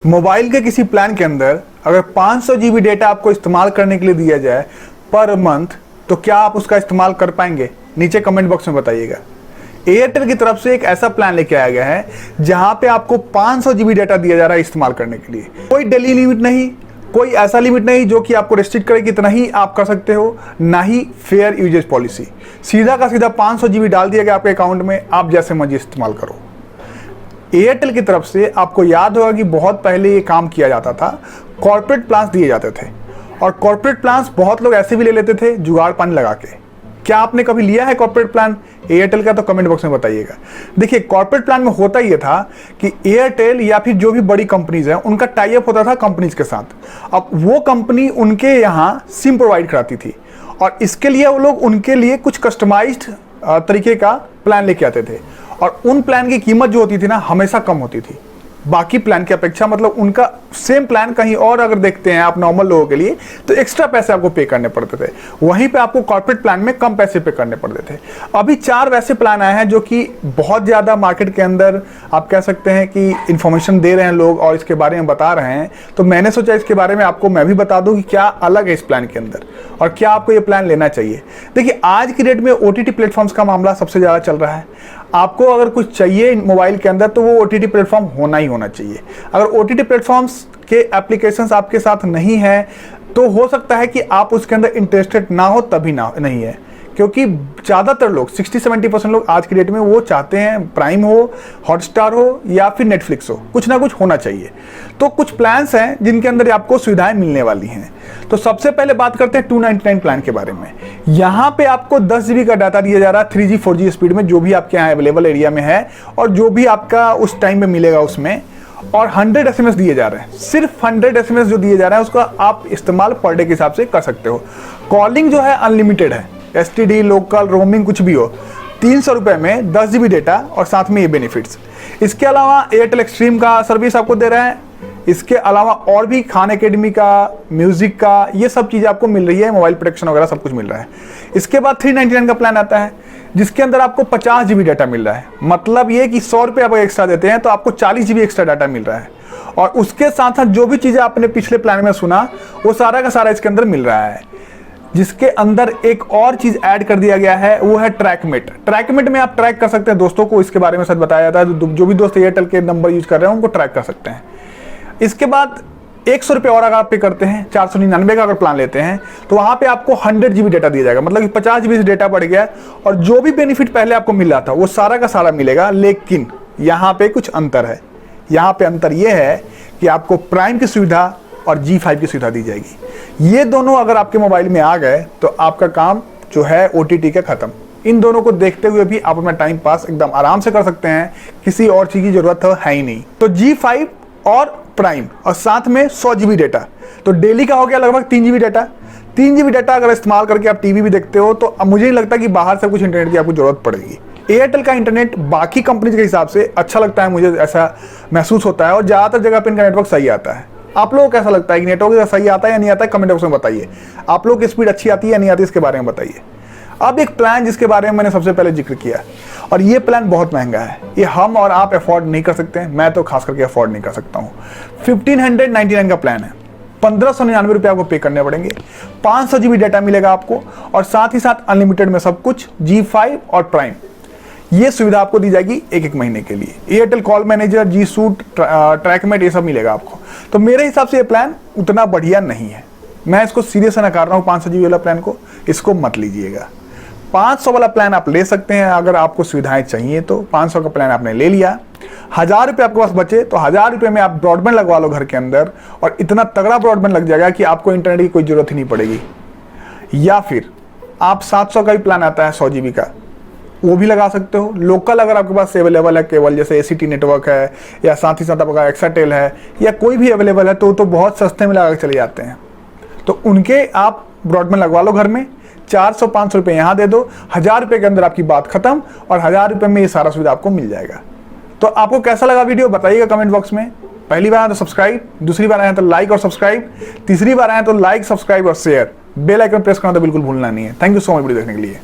Mobile के किसी plan के अंदर अगर 500 GB डेटा आपको इस्तेमाल करने के लिए दिया जाए पर मंथ, तो क्या आप उसका इस्तेमाल कर पाएंगे? नीचे कमेंट बॉक्स में बताइएगा। एयरटेल की तरफ से एक ऐसा प्लान लेके आया गया है जहां पे आपको 500 GB डेटा दिया जा रहा है इस्तेमाल करने के लिए। कोई डेली लिमिट नहीं, कोई ऐसा लिमिट नहीं जो कि आपको रिस्ट्रिक्ट करे कि इतना ही आप कर सकते हो, ना ही फेयर यूजेज पॉलिसी। सीधा का सीधा 500 GB डाल दिया गया आपके अकाउंट में, आप जैसे मर्जी इस्तेमाल करो। एयरटेल की तरफ से आपको याद होगा कि बहुत पहले ये काम किया जाता था, कॉर्पोरेट प्लान्स दिए जाते थे और कॉर्पोरेट प्लान्स बहुत लोग ऐसे भी ले लेते थे जुगाड़ पानी लगा के। क्या आपने कभी लिया है कॉर्पोरेट प्लान एयरटेल का? तो कमेंट बॉक्स में बताइएगा। देखिए, कॉर्पोरेट प्लान में होता ये था कि एयरटेल या फिर जो भी बड़ी कंपनीज हैं उनका टाई अप होता था कंपनीज के साथ। अब वो कंपनी उनके यहाँ सिम प्रोवाइड कराती थी और इसके लिए वो लोग उनके लिए कुछ कस्टमाइज्ड तरीके का प्लान लेके आते थे और उन प्लान की कीमत जो होती थी ना, हमेशा कम होती थी बाकी प्लान की अपेक्षा। मतलब उनका सेम प्लान कहीं और अगर देखते हैं आप नॉर्मल लोगों के लिए, तो एक्स्ट्रा पैसे आपको पे करने पड़ते थे, वहीं पे आपको कॉर्पोरेट प्लान में कम पैसे पे करने पड़ते थे। अभी 4 वैसे प्लान आए हैं जो कि बहुत ज़्यादा मार्केट के अंदर आप कह सकते हैं कि इन्फॉर्मेशन दे रहे हैं लोग और इसके बारे में बता रहे हैं। तो मैंने सोचा इसके बारे में आपको मैं भी बता दूँ कि क्या अलग है इस प्लान के अंदर और क्या आपको ये प्लान लेना चाहिए। देखिए, आज की डेट में OTT प्लेटफॉर्म्स का मामला सबसे ज़्यादा चल रहा है। आपको अगर कुछ चाहिए मोबाइल के अंदर तो वो OTT प्लेटफॉर्म होना ही होना चाहिए। अगर OTT प्लेटफॉर्म्स के एप्लीकेशंस आपके साथ नहीं है तो हो सकता है कि आप उसके अंदर इंटरेस्टेड ना हो, तभी ना नहीं है, क्योंकि ज़्यादातर लोग 60-70% लोग आज की डेट में वो चाहते हैं प्राइम हो, हॉटस्टार हो या फिर नेटफ्लिक्स हो, कुछ ना कुछ होना चाहिए। तो कुछ प्लान्स हैं जिनके अंदर आपको सुविधाएं मिलने वाली हैं। तो सबसे पहले बात करते हैं 299 प्लान के बारे में। यहाँ पे आपको 10 GB का डाटा दिया जा रहा है 3G 4G स्पीड में, जो भी आपके यहाँ अवेलेबल एरिया में है और जो भी आपका उस टाइम में मिलेगा उसमें, और 100 SMS दिए जा रहे हैं। सिर्फ 100 SMS जो दिए जा रहे हैं उसका आप इस्तेमाल पर डे के हिसाब से कर सकते हो। कॉलिंग जो है अनलिमिटेड है, STD, लोकल, रोमिंग कुछ भी हो। 300 रुपये में 10 GB डेटा और साथ में ये बेनिफिट्स। इसके अलावा एयरटेल एक्सट्रीम का सर्विस आपको दे रहा है। इसके अलावा और भी खान एकेडमी का, म्यूजिक का, ये सब चीज़ें आपको मिल रही है, मोबाइल प्रोटेक्शन वगैरह सब कुछ मिल रहा है। इसके बाद 399 का प्लान आता है जिसके अंदर आपको 50 GB डाटा मिल रहा है। मतलब ये कि 100 रुपये आप एक्स्ट्रा देते हैं तो आपको 40 GB एक्स्ट्रा डाटा मिल रहा है और उसके साथ साथ जो भी चीज़ें आपने पिछले प्लान में सुना वो सारा का सारा इसके अंदर मिल रहा है। जिसके अंदर एक और चीज़ ऐड कर दिया गया है, वो है ट्रैकमेट। ट्रैकमेट में आप ट्रैक कर सकते हैं दोस्तों को, इसके बारे में सच बताया जाता है। जो भी दोस्त एयरटेल के नंबर यूज कर रहे हैं उनको ट्रैक कर सकते हैं। इसके बाद 100 रुपये और अगर आप पे करते हैं, 499 का अगर प्लान लेते हैं, तो वहाँ पे आपको 100 GB डेटा दिया जाएगा। मतलब कि 50 GB डेटा बढ़ गया और जो भी बेनिफिट पहले आपको मिल रहा था वो सारा का सारा मिलेगा। लेकिन यहाँ पे कुछ अंतर है। यहाँ पे अंतर ये है कि आपको प्राइम की सुविधा और G5 की सुविधा दी जाएगी। ये दोनों अगर आपके मोबाइल में आ गए तो आपका काम जो है OTT का खत्म। इन दोनों को देखते हुए भी आप अपना टाइम पास एकदम आराम से कर सकते हैं, किसी और चीज़ की जरूरत है ही नहीं। तो G5 और प्राइम और साथ में 100 GB डेटा, तो डेली का हो गया लगभग 3 GB डाटा। 3 GB डाटा अगर इस्तेमाल करके आप टीवी भी देखते हो तो अब मुझे नहीं लगता कि बाहर से कुछ इंटरनेट की आपको जरूरत पड़ेगी। एयरटेल का इंटरनेट बाकी कंपनीज के हिसाब से अच्छा लगता है, मुझे ऐसा महसूस होता है और ज़्यादातर जगह पर इनका नेटवर्क सही आता है। आप लोगों को कैसा लगता है कि नेटवर्क सही आता है या नहीं आता है? कमेंट बॉक्स में बताइए। आप लोग की स्पीड अच्छी आती है या नहीं आती है, इसके बारे में बताइए। अब एक प्लान जिसके बारे में मैंने सबसे पहले जिक्र किया, और ये प्लान बहुत महंगा है, ये हम और आप अफोर्ड नहीं कर सकते हैं। मैं तो खास करके अफोर्ड नहीं कर सकता हूँ। 1599 का प्लान है, 1599 रुपये आपको पे करने पड़ेंगे। 500 GB डाटा मिलेगा आपको और साथ ही साथ अनलिमिटेड में सब कुछ, G5 और प्राइम। ये सुविधा आपको दी जाएगी एक महीने के लिए। Airtel call manager, G suite, trackmate, ये सब मिलेगा आपको। तो मेरे हिसाब से ये प्लान उतना बढ़िया नहीं है। मैं इसको सीरियस नकार रहा हूँ। 500 GB वाला प्लान को, इसको मत लीजिएगा। 500 वाला प्लान आप ले सकते हैं अगर आपको सुविधाएं चाहिए तो। 500 का प्लान आपने ले लिया, 1000 रुपये आपके पास बचे तो 1000 रुपये में आप ब्रॉडबैंड लगवा लो घर के अंदर और इतना तगड़ा ब्रॉडबैंड लग जाएगा कि आपको इंटरनेट की कोई ज़रूरत ही नहीं पड़ेगी। या फिर आप 700 का भी प्लान आता है 100 GB का, वो भी लगा सकते हो। लोकल अगर आपके पास अवेलेबल है केवल, जैसे ACT नेटवर्क है या साथ ही साथ आपका एक्साटेल है या कोई भी अवेलेबल है, तो बहुत सस्ते में लगा के चले जाते हैं। तो उनके आप ब्रॉडबैंड लगवा लो घर में, 400-500 रुपये यहाँ दे दो, 1000 रुपये के अंदर आपकी बात खत्म और 1000 रुपये में ये सारा सुविधा आपको मिल जाएगा। तो आपको कैसा लगा वीडियो बताइएगा कमेंट बॉक्स में। पहली बार आए तो सब्सक्राइब, दूसरी बार आए तो लाइक और सब्सक्राइब, तीसरी बार आए तो लाइक, सब्सक्राइब और शेयर, बेल आइकन प्रेस करना तो बिल्कुल भूलना नहीं है। Thank you so much video देखने के लिए।